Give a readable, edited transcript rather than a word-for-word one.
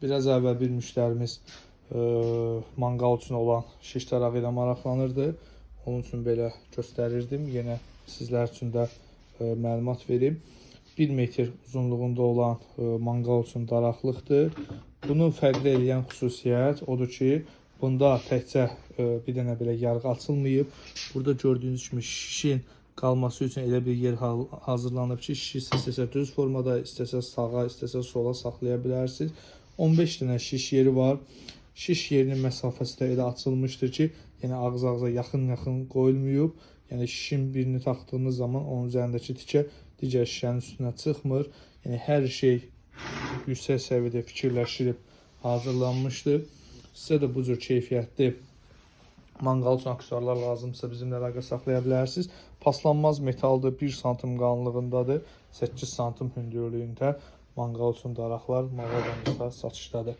Biraz əvvəl bir müştərimiz manqal üçün olan şiş tarağı ilə maraqlanırdı. Onun üçün belə göstərirdim. Yenə sizlər üçün də məlumat verim. 1 metr uzunluğunda olan manqal üçün daraqlıqdır. Bunu fərqli edən xüsusiyyət odur ki, bunda təkcə bir dənə belə yarğı açılmayıb. Burada gördüyünüz kimi şişin qalması üçün elə bir yer hazırlanıb ki, şişi istəsə düz formada, istəsə sağa, istəsə sola saxlaya bilərsiniz. 15 dənə şiş yeri var. Şiş yerinin məsafəsi də elə açılmışdır ki, yəni ağız-ağıza yaxın qoyulmayıb. Yəni şişin birini taxdığınız zaman onun üzərindəki tikə digər şişənin üstünə çıxmır. Yəni hər şey yüksək səviyyədə fikirləşilib hazırlanmışdır. Sizə də bu cür keyfiyyətli manqal üçün aksesuarlar lazımsa bizimlə əlaqə saxlaya bilərsiniz. Paslanmaz metaldır, 1 sm qalınlığındadır, 8 sm hündürlüyündə manqal üçün daraqlar mağazamızda satışdadır.